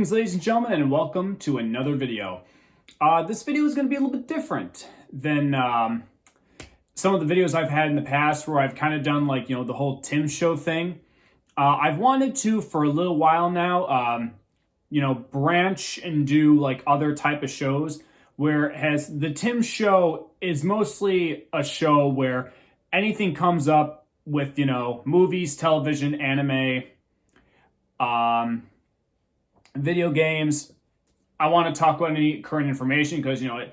Greetings, ladies and gentlemen, and welcome to another video. This video is going to be a little bit different than some of the videos I've had in the past where I've kind of done like, the whole Tim Show thing. I've wanted to, for a little while now, branch and do like other type of shows, whereas the Tim Show is mostly a show where anything comes up with, movies, television, anime, video games. I want to talk about any current information because, a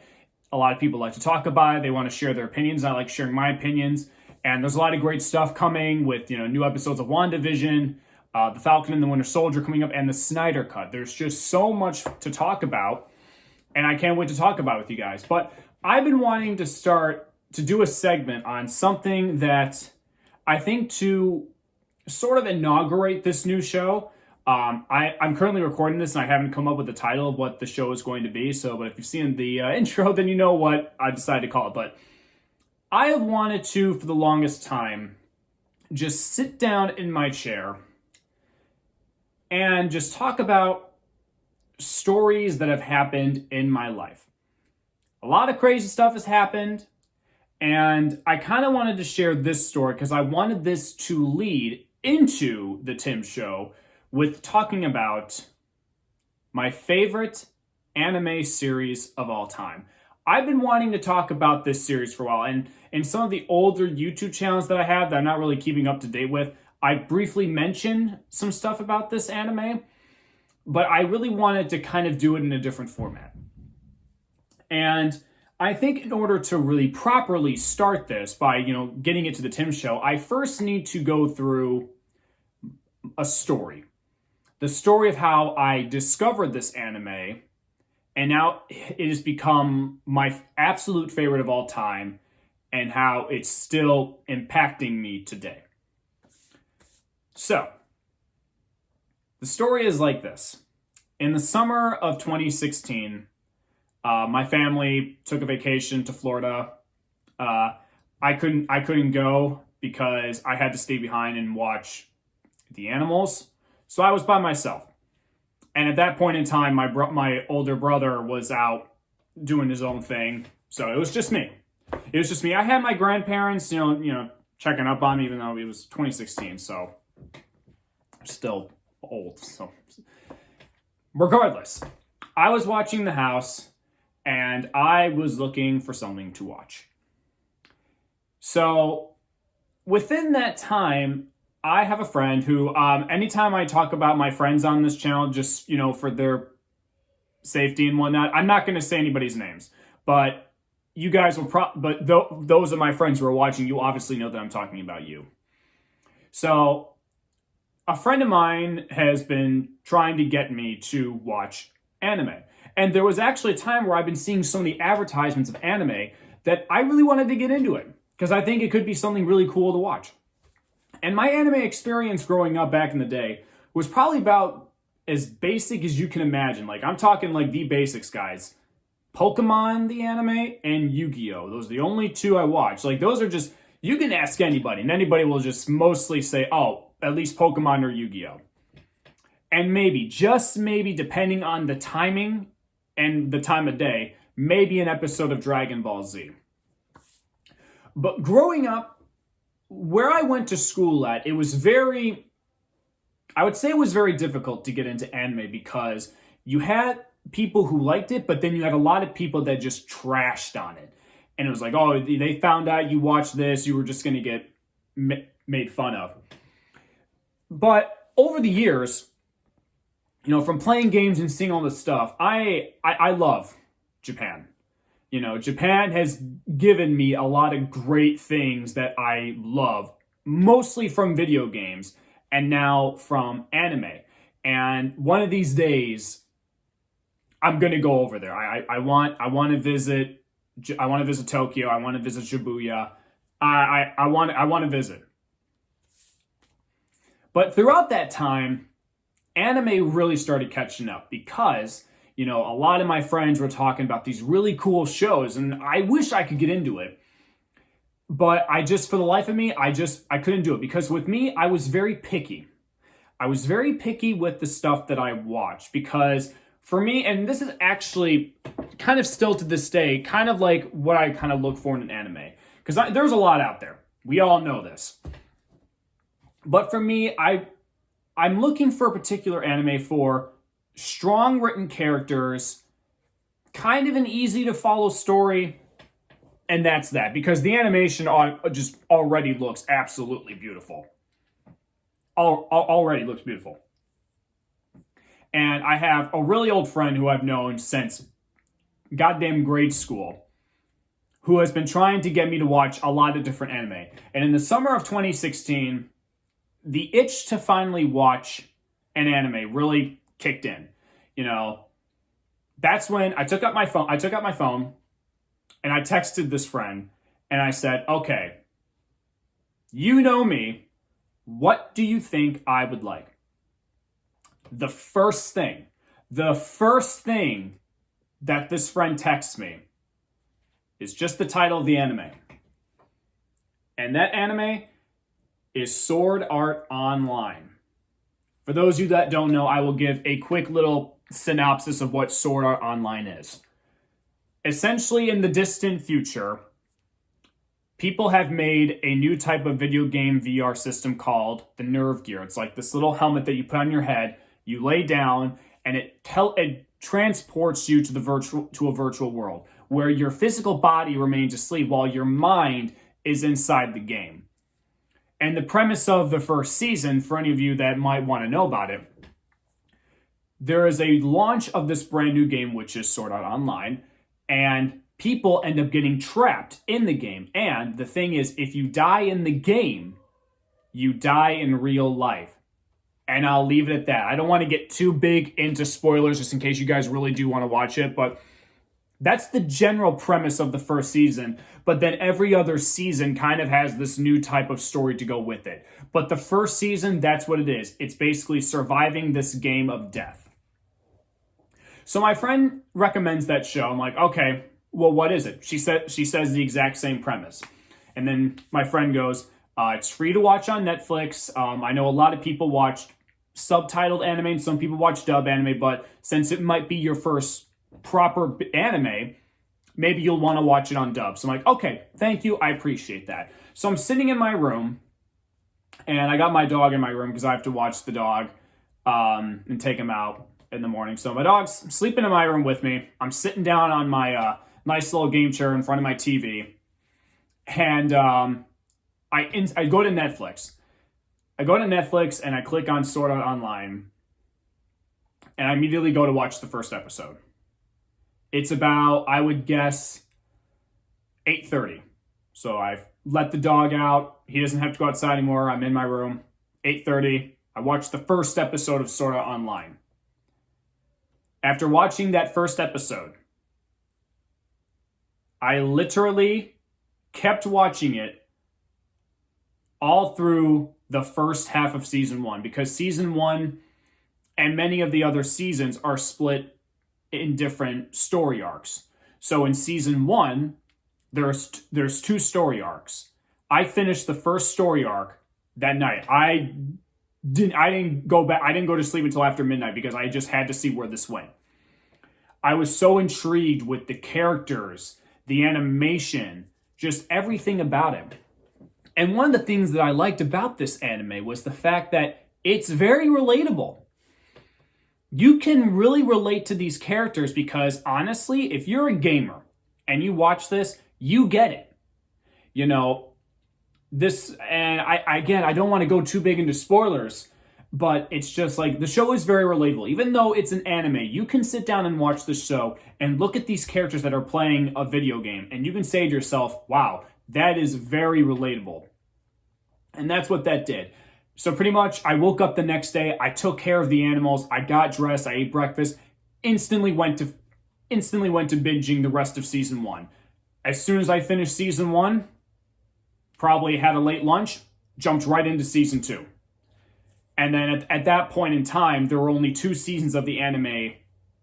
lot of people like to talk about it. They want to share their opinions. I like sharing my opinions. And there's a lot of great stuff coming with, new episodes of WandaVision, The Falcon and the Winter Soldier coming up, and the Snyder Cut. There's just so much to talk about, and I can't wait to talk about it with you guys. But I've been wanting to start to do a segment on something that I think to sort of inaugurate this new show. I'm currently recording this and I haven't come up with the title of what the show is going to be. But if you've seen the intro, then you know what I decided to call it. But I have wanted to, for the longest time, just sit down in my chair and just talk about stories that have happened in my life. A lot of crazy stuff has happened, and I kind of wanted to share this story because I wanted this to lead into the Tim Show with talking about my favorite anime series of all time. I've been wanting to talk about this series for a while, and in some of the older YouTube channels that I have that I'm not really keeping up to date with, I briefly mentioned some stuff about this anime, but I really wanted to kind of do it in a different format. And I think in order to really properly start this by, getting it to the Tim Show, I first need to go through a story. The story of how I discovered this anime, and now it has become my absolute favorite of all time, and how it's still impacting me today. So, the story is like this. In the summer of 2016, my family took a vacation to Florida. I couldn't go because I had to stay behind and watch the animals. So I was by myself. And at that point in time, my older brother was out doing his own thing. So it was just me. I had my grandparents, checking up on me, even though it was 2016. So I'm still old. So regardless, I was watching the house and I was looking for something to watch. So within that time, I have a friend who, anytime I talk about my friends on this channel, just, for their safety and whatnot, I'm not going to say anybody's names, but you guys will those are my friends who are watching, you obviously know that I'm talking about you. So a friend of mine has been trying to get me to watch anime. And there was actually a time where I've been seeing so many advertisements of anime that I really wanted to get into it because I think it could be something really cool to watch. And my anime experience growing up back in the day was probably about as basic as you can imagine. Like, I'm talking like the basics, guys. Pokemon, the anime, and Yu-Gi-Oh! Those are the only two I watched. Like, those are just, you can ask anybody, and anybody will just mostly say, oh, at least Pokemon or Yu-Gi-Oh! And maybe, just maybe, depending on the timing and the time of day, maybe an episode of Dragon Ball Z. But growing up, where I went to school at, it was very difficult to get into anime because you had people who liked it, but then you had a lot of people that just trashed on it. And it was like, oh, they found out you watched this, you were just going to get made fun of. But over the years, from playing games and seeing all this stuff, I love Japan. Japan has given me a lot of great things that I love, mostly from video games and now from anime. And one of these days, I'm going to go over there. I want to visit Tokyo. I want to visit Shibuya. I want to visit. But throughout that time, anime really started catching up because a lot of my friends were talking about these really cool shows, and I wish I could get into it. But for the life of me, I couldn't do it because with me, I was very picky. I was very picky with the stuff that I watched because for me, and this is actually kind of still to this day, kind of like what I kind of look for in an anime. Because there's a lot out there. We all know this. But for me, I'm looking for a particular anime for strong written characters, kind of an easy to follow story, and that's that. Because the animation just already looks absolutely beautiful. Already looks beautiful. And I have a really old friend who I've known since goddamn grade school who has been trying to get me to watch a lot of different anime. And in the summer of 2016, the itch to finally watch an anime really kicked in. You know, that's when I took out my phone and I texted this friend and I said, okay, you know me, what do you think I would like? The first thing that this friend texts me is just the title of the anime. And that anime is Sword Art Online. For those of you that don't know, I will give a quick little synopsis of what Sword Art Online is. Essentially, in the distant future, people have made a new type of video game VR system called the Nerve Gear. It's like this little helmet that you put on your head, you lay down, and it transports you to a virtual world where your physical body remains asleep while your mind is inside the game. And the premise of the first season, for any of you that might want to know about it, there is a launch of this brand new game, which is Sword Art Online, and people end up getting trapped in the game. And the thing is, if you die in the game, you die in real life. And I'll leave it at that. I don't want to get too big into spoilers just in case you guys really do want to watch it, but that's the general premise of the first season. But then every other season kind of has this new type of story to go with it. But the first season, that's what it is. It's basically surviving this game of death. So my friend recommends that show. I'm like, okay, well, what is it? She says the exact same premise. And then my friend goes, it's free to watch on Netflix. I know a lot of people watch subtitled anime and some people watch dub anime, but since it might be your first proper anime, maybe you'll want to watch it on dub. So I'm like, okay, thank you. I appreciate that. So I'm sitting in my room and I got my dog in my room because I have to watch the dog and take him out in the morning. So my dog's sleeping in my room with me. I'm sitting down on my nice little game chair in front of my TV. And I go to Netflix. I go to Netflix and I click on Sword Art Online. And I immediately go to watch the first episode. It's about, I would guess, 8:30. So I've let the dog out. He doesn't have to go outside anymore. I'm in my room. 8:30. I watched the first episode of Sword Art Online. After watching that first episode, I literally kept watching it all through the first half of season 1, because season 1 and many of the other seasons are split in different story arcs. So in season 1, there's 2 story arcs. I finished the first story arc that night. I didn't go to sleep until after midnight because I just had to see where this went. I was so intrigued with the characters, the animation, just everything about it. And one of the things that I liked about this anime was the fact that it's very relatable. You can really relate to these characters because honestly, if you're a gamer and you watch this, you get it. You know, this, and I don't want to go too big into spoilers, but it's just like the show is very relatable. Even though it's an anime, you can sit down and watch the show and look at these characters that are playing a video game, and you can say to yourself, wow, that is very relatable. And that's what that did. So pretty much I woke up the next day, I took care of the animals, I got dressed, I ate breakfast, instantly went to binging the rest of season 1. As soon as I finished season 1, probably had a late lunch, jumped right into season 2. And then at that point in time, there were only 2 seasons of the anime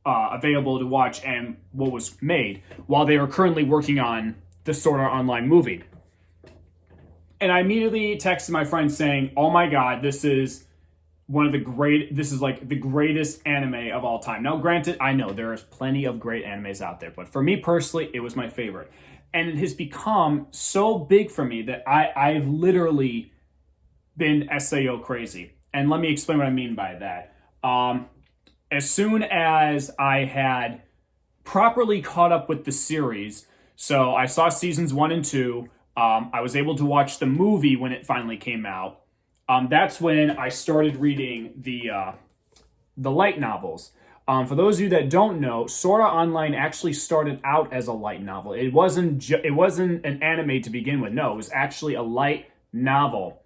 available to watch and what was made, while they were currently working on the Sword Art Online movie. And I immediately texted my friend saying, oh my God, this is this is like the greatest anime of all time. Now, granted, I know there's plenty of great animes out there, but for me personally, it was my favorite. And it has become so big for me that I've literally been SAO crazy. And let me explain what I mean by that. As soon as I had properly caught up with the series, so I saw seasons 1 and 2, I was able to watch the movie when it finally came out. That's when I started reading the light novels. For those of you that don't know, Sword Art Online actually started out as a light novel. It wasn't an anime to begin with. No, it was actually a light novel.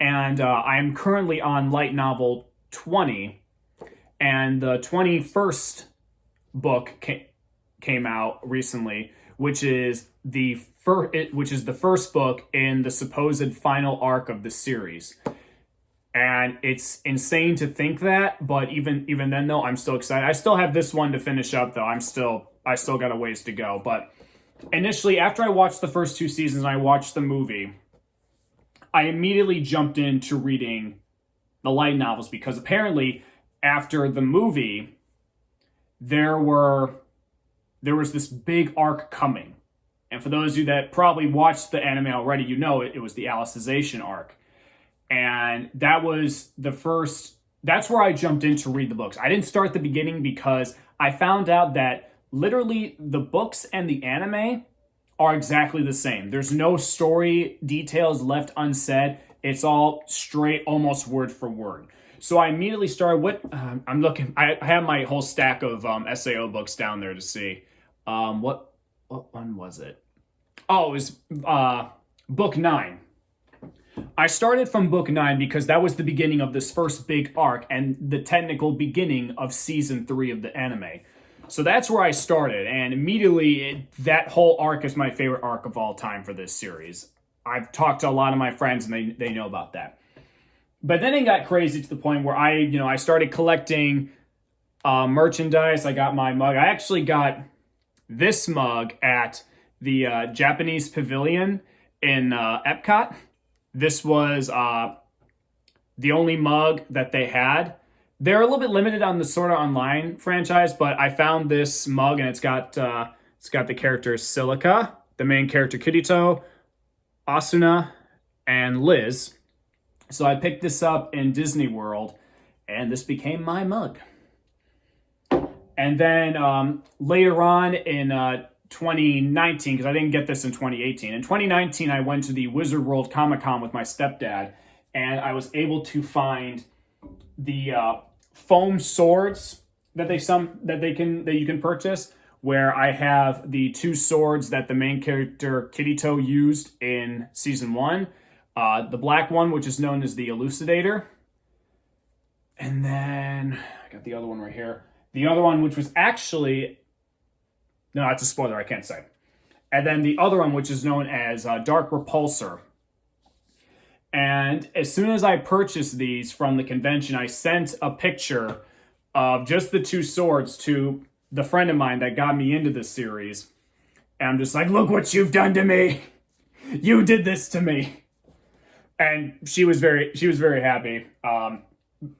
And I am currently on light novel 20, and the 21st book came out recently, which is the first book in the supposed final arc of the series. And it's insane to think that, but even then though, I'm still excited. I still have this one to finish up though. I still got a ways to go. But initially, after I watched the first 2 seasons and I watched the movie, I immediately jumped into reading the light novels because apparently after the movie, there was this big arc coming. And for those of you that probably watched the anime already, you know it was the Alicization arc. And that's where I jumped in to read the books. I didn't start the beginning because I found out that literally the books and the anime are exactly the same. There's no story details left unsaid. It's all straight, almost word for word. So I immediately started I have my whole stack of SAO books down there to see. What one was it? Oh, it was book 9. I started from book 9 because that was the beginning of this first big arc and the technical beginning of season 3 of the anime. So that's where I started, and immediately that whole arc is my favorite arc of all time for this series. I've talked to a lot of my friends and they know about that. But then it got crazy to the point where I started collecting merchandise. I got my mug. I actually got this mug at the Japanese Pavilion in Epcot. This was the only mug that they had. They're a little bit limited on the Sword Art Online franchise, but I found this mug and it's got the characters Silica, the main character Kirito, Asuna, and Liz. So I picked this up in Disney World, and this became my mug. And then later on in 2019, because I didn't get this in 2018. In 2019, I went to the Wizard World Comic Con with my stepdad, and I was able to find the foam swords that you can purchase. Where I have the 2 swords that the main character Kirito used in season 1, the black one, which is known as the Elucidator, and then I got the other one right here. The other one, which was actually no, that's a spoiler. I can't say. And then the other one, which is known as Dark Repulsor. And as soon as I purchased these from the convention, I sent a picture of just the 2 swords to the friend of mine that got me into this series. And I'm just like, look what you've done to me. You did this to me. And she was very happy.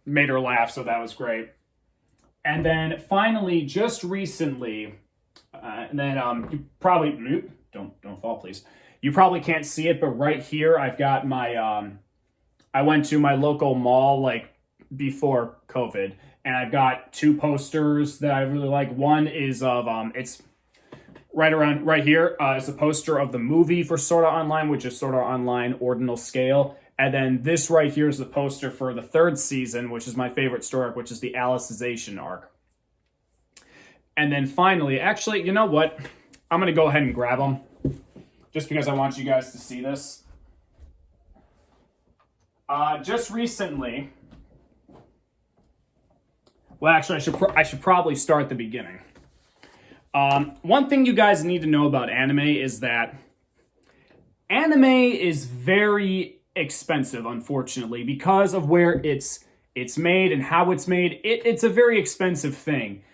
Made her laugh, so that was great. And then finally, just recently, and then you probably don't fall, please. You probably can't see it, but right here I've got my I went to my local mall like before COVID, and I've got 2 posters that I really like. One is of it's right here is a poster of the movie for Sword Art Online, which is Sword Art Online Ordinal Scale. And then this right here is the poster for the 3rd season, which is my favorite story arc, which is the Alicization arc. And then finally, actually, you know what? I'm going to go ahead and grab them just because I want you guys to see this. Just recently, well, actually, I should probably start at the beginning. One thing you guys need to know about anime is that anime is very expensive, unfortunately, because of where it's made and how it's made. It's a very expensive thing,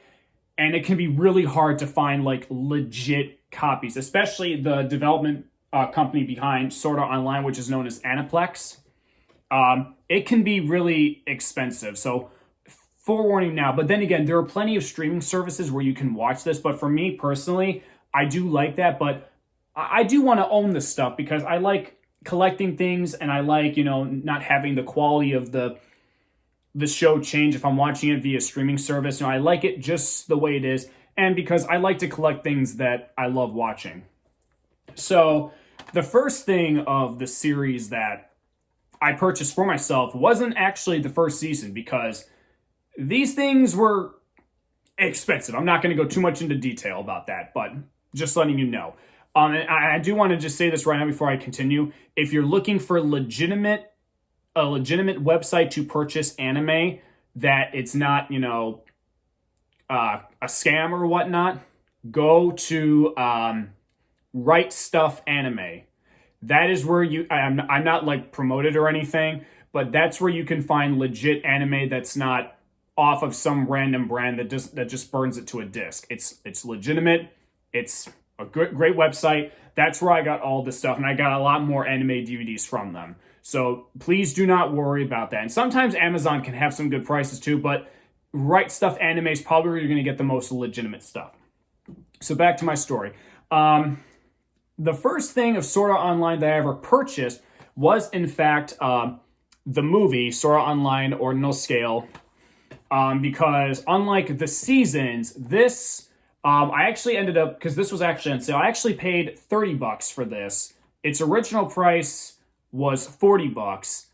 and it can be really hard to find like legit copies, especially the development company behind Sword Art Online, which is known as Aniplex. it can be really expensive. So forewarning now, but then again, there are plenty of streaming services where you can watch this. But for me personally, I do like that, but I do want to own this stuff because I like collecting things and I like, not having the quality of the show change if I'm watching it via streaming service. I like it just the way it is, and because I like to collect things that I love watching. So the first thing of the series that I purchased for myself wasn't actually the first season, because these things were expensive. I'm not going to go too much into detail about that, but just letting you know. And I do want to just say this right now before I continue. If you're looking for a legitimate website to purchase anime, that it's not, a scam or whatnot, go to Right Stuff Anime. That is where I'm not like promoted or anything, but that's where you can find legit anime that's not off of some random brand that just burns it to a disc. It's legitimate. It's a great website. That's where I got all this stuff, and I got a lot more anime DVDs from them. So please do not worry about that. And sometimes Amazon can have some good prices too, but Right Stuff Anime is probably where you're going to get the most legitimate stuff. So back to my story. The first thing of Sword Art Online that I ever purchased was, in fact, the movie Sword Art Online Ordinal Scale, because unlike the seasons, this, I actually ended up, because this was actually on sale, I actually paid $30 for this. Its original price was $40,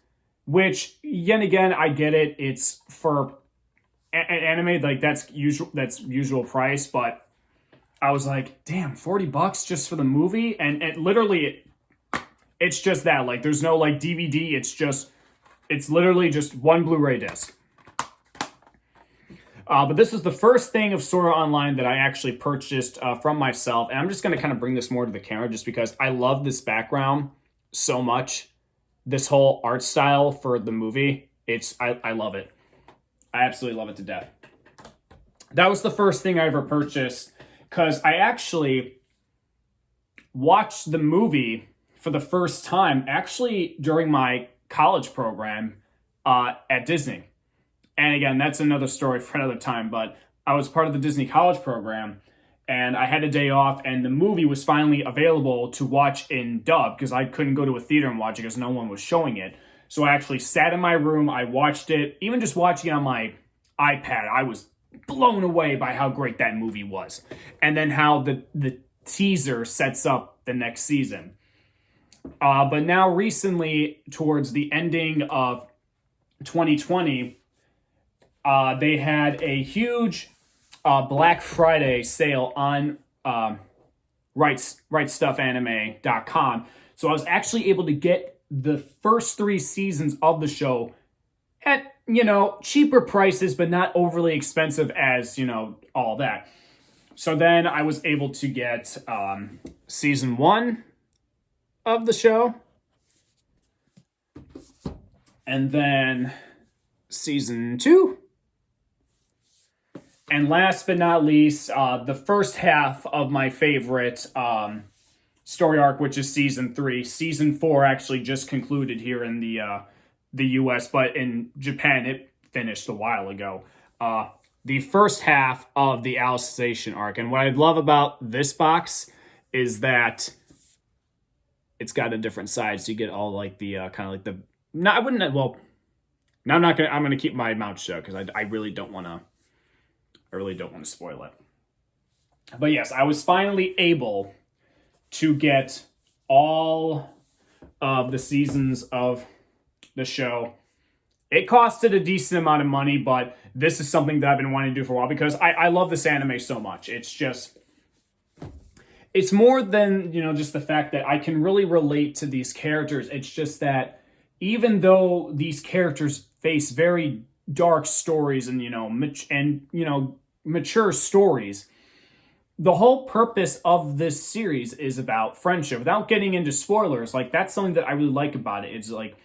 which, yet again, I get it. It's for anime, like that's usual price, but I was like, damn, $40 just for the movie? And literally, it's just that. Like, there's no, like, DVD. It's literally just one Blu-ray disc. But this is the first thing of Sword Art Online that I actually purchased from myself. And I'm just going to kind of bring this more to the camera just because I love this background so much. This whole art style for the movie. I love it. I absolutely love it to death. That was the first thing I ever purchased, because I actually watched the movie for the first time actually during my college program at Disney. And again, that's another story for another time, but I was part of the Disney college program, and I had a day off, and the movie was finally available to watch in dub, because I couldn't go to a theater and watch it because no one was showing it. So I actually sat in my room, I watched it. Even just watching it on my iPad, I was blown away by how great that movie was. And then how the teaser sets up the next season. But now recently, towards the ending of 2020, they had a huge Black Friday sale on RightStuffAnime.com. So I was actually able to get the first 3 seasons of the show at, cheaper prices, but not overly expensive as, all that. So then I was able to get season 1 of the show. And then season 2. And last but not least, the first half of my favorite story arc, which is season 3. Season 4 actually just concluded here in the US, but in Japan it finished a while ago. The first half of the Alicization arc. And what I love about this box is that it's got a different side, so you get all like the kind of like the. No, I wouldn't. Well, no, I'm not gonna. I'm gonna keep my mouth shut because I really don't want to. I really don't want to spoil it. But yes, I was finally able to get all of the seasons of the show. It costed a decent amount of money, but this is something that I've been wanting to do for a while because I love this anime so much. It's more than, just the fact that I can really relate to these characters. It's just that even though these characters face very dark stories and, mature stories, the whole purpose of this series is about friendship. Without getting into spoilers, like, that's something that I really like about it. It's like,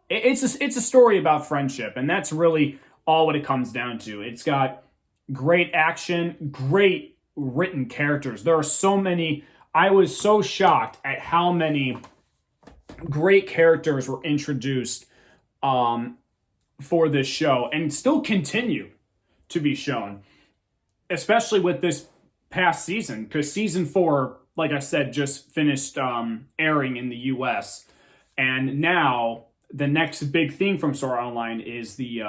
it's a story about friendship, and that's really all what it comes down to. It's got great action, great written characters. There are so many. I was so shocked at how many great characters were introduced for this show and still continue to be shown, especially with this past season, because season 4, like I said, just finished airing in the US, and now the next big thing from Sword Art Online is the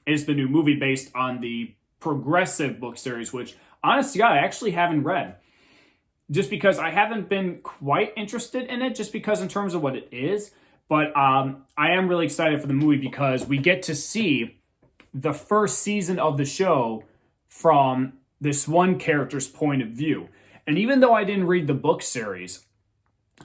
new movie based on the Progressive book series, which, honest to God, I actually haven't read, just because I haven't been quite interested in it, just because in terms of what it is. But I am really excited for the movie because we get to see the first season of the show from this one character's point of view. And even though I didn't read the book series,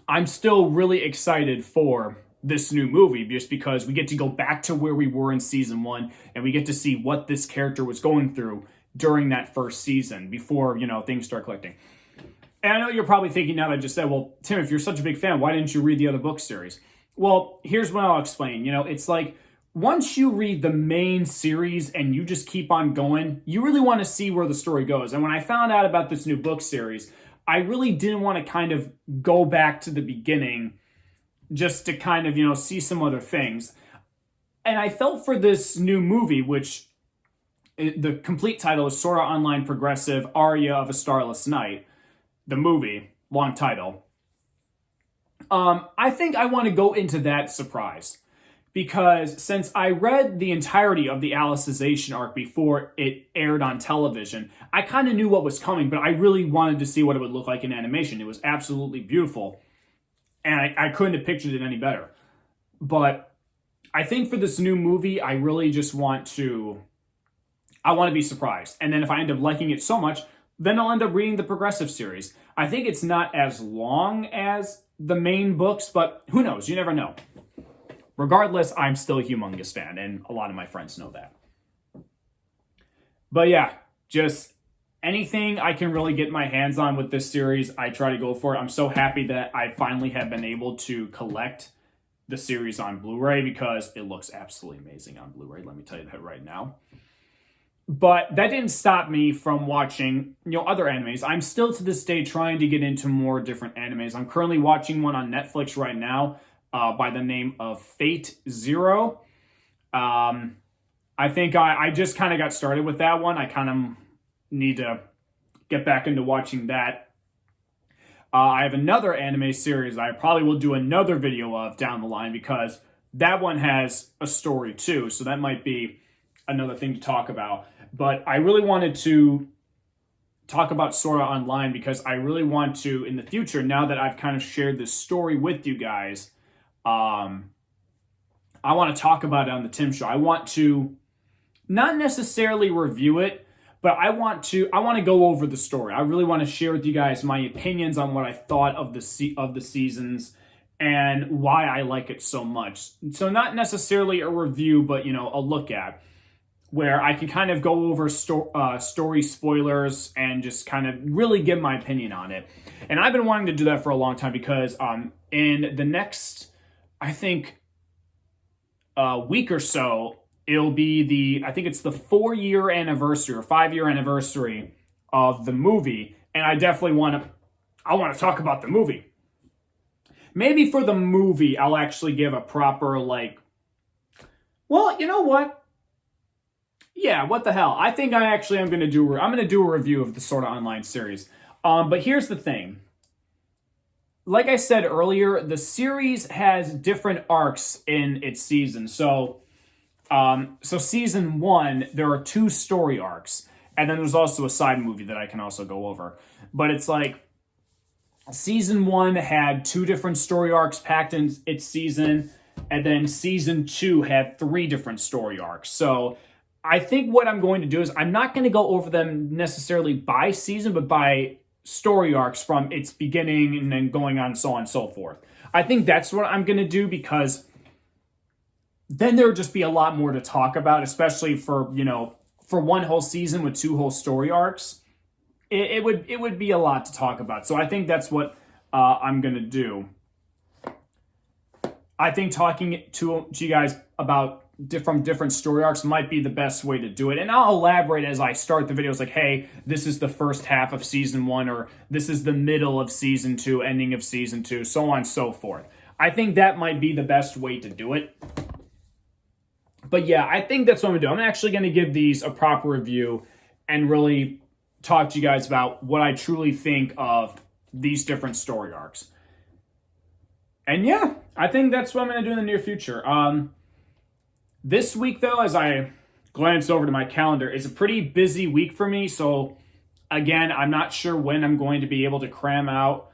I'm still really excited for this new movie, just because we get to go back to where we were in season 1 and we get to see what this character was going through during that first season before, things start clicking. And I know you're probably thinking now that I just said, well, Tim, if you're such a big fan, why didn't you read the other book series? Well, here's what I'll explain. It's like once you read the main series and you just keep on going, you really want to see where the story goes. And when I found out about this new book series, I really didn't want to kind of go back to the beginning just to kind of, see some other things. And I felt for this new movie, which the complete title is Sword Art Online Progressive Aria of a Starless Night, the movie, long title. I think I want to go into that surprise, because since I read the entirety of the Alicization arc before it aired on television, I kind of knew what was coming, but I really wanted to see what it would look like in animation. It was absolutely beautiful, and I couldn't have pictured it any better. But I think for this new movie, I really just want to be surprised. And then if I end up liking it so much, then I'll end up reading the Progressive series. I think it's not as long as the main books, but who knows? You never know. Regardless, I'm still a humongous fan, and a lot of my friends know that. But yeah, just anything I can really get my hands on with this series, I try to go for it. I'm so happy that I finally have been able to collect the series on Blu-ray, because it looks absolutely amazing on Blu-ray. Let me tell you that right now. But that didn't stop me from watching, other animes. I'm still to this day trying to get into more different animes. I'm currently watching one on Netflix right now by the name of Fate Zero. I think I just kind of got started with that one. I kind of need to get back into watching that. I have another anime series I probably will do another video of down the line, because that one has a story too. So that might be another thing to talk about. But I really wanted to talk about Sword Art Online because I really want to, in the future, now that I've kind of shared this story with you guys, I want to talk about it on the Tim Show. I want to not necessarily review it, but I want to go over the story. I really want to share with you guys my opinions on what I thought of the seasons and why I like it so much. So not necessarily a review, but a look at, where I can kind of go over story spoilers and just kind of really give my opinion on it. And I've been wanting to do that for a long time, because in the next, I think, week or so, it'll be I think it's the 4-year anniversary or 5-year anniversary of the movie. And I definitely want to talk about the movie. Maybe for the movie, I'll actually give a proper, well, you know what? Yeah, what the hell? I think I'm going to do a review of the Sword Art Online series. But here's the thing. Like I said earlier, the series has different arcs in its season. So season 1, there are 2 story arcs. And then there's also a side movie that I can also go over. But it's like season 1 had 2 different story arcs packed in its season. And then season 2 had 3 different story arcs. So I think what I'm going to do is I'm not going to go over them necessarily by season, but by story arcs from its beginning and then going on, so on and so forth. I think that's what I'm going to do, because then there would just be a lot more to talk about, especially for one whole season with 2 whole story arcs. It would be a lot to talk about. So I think that's what I'm going to do. I think talking to you guys about different story arcs might be the best way to do it. And I'll elaborate as I start the videos, like, hey, this is the first half of season 1, or this is the middle of season 2, ending of season 2, so on and so forth. I think that might be the best way to do it. But yeah, I think that's what I'm going to do. I'm actually going to give these a proper review and really talk to you guys about what I truly think of these different story arcs. And yeah, I think that's what I'm going to do in the near future. This week, though, as I glance over to my calendar, is a pretty busy week for me. So again, I'm not sure when I'm going to be able to cram out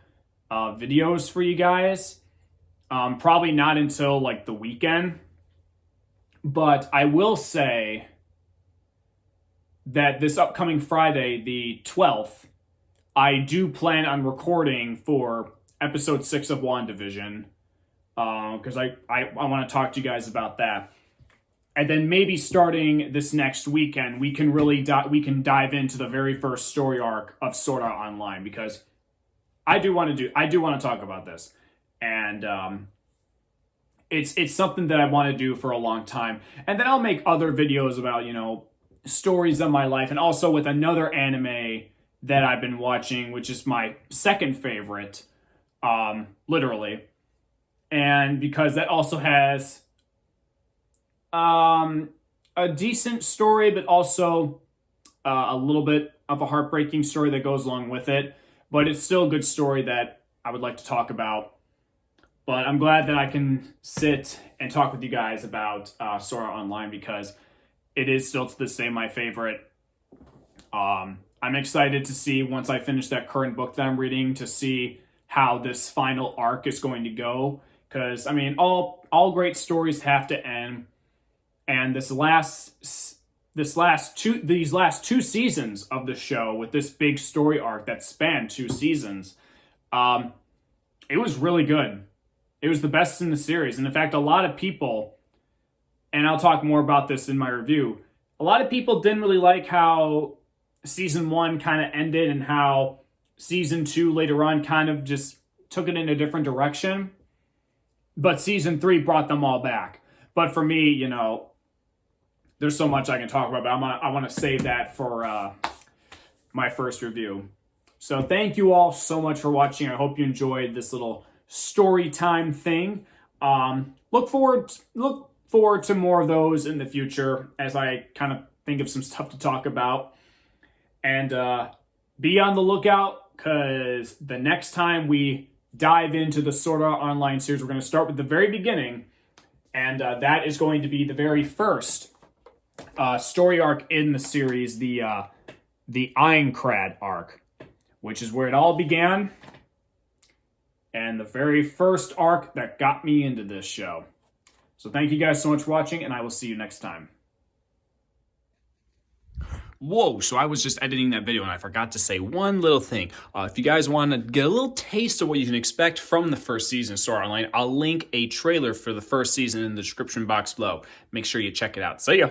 videos for you guys. Probably not until like the weekend. But I will say that this upcoming Friday, the 12th, I do plan on recording for episode 6 of WandaVision, because I want to talk to you guys about that. And then maybe starting this next weekend, we can really dive into the very first story arc of Sword Art Online, because I do want to talk about this. And it's something that I want to do for a long time. And then I'll make other videos about, stories of my life, and also with another anime that I've been watching, which is my second favorite, literally. And because that also has a decent story, but also a little bit of a heartbreaking story that goes along with it. But it's still a good story that I would like to talk about. But I'm glad that I can sit and talk with you guys about Sword Art Online, because it is still to this day my favorite. I'm excited to see, once I finish that current book that I'm reading, to see how this final arc is going to go. Because, I mean, all great stories have to end. And these last two seasons of the show, with this big story arc that spanned 2 seasons, it was really good. It was the best in the series. And in fact, a lot of people, and I'll talk more about this in my review, a lot of people didn't really like how season 1 kind of ended, and how season 2 later on kind of just took it in a different direction. But season 3 brought them all back. But for me, there's so much I can talk about, but I want to save that for my first review. So thank you all so much for watching. I hope you enjoyed this little story time thing. Look forward to more of those in the future, as I kind of think of some stuff to talk about. And be on the lookout, because the next time we dive into the Sword Art Online series, we're going to start with the very beginning, and that is going to be the very first story arc in the series, the Aincrad arc, which is where it all began, and the very first arc that got me into this show. So thank you guys so much for watching, and I will see you next time. Whoa, so I was just editing that video and I forgot to say one little thing. If you guys want to get a little taste of what you can expect from the first season of Sword Art Online, I'll link a trailer for the first season in the description box below. Make sure you check it out. See ya!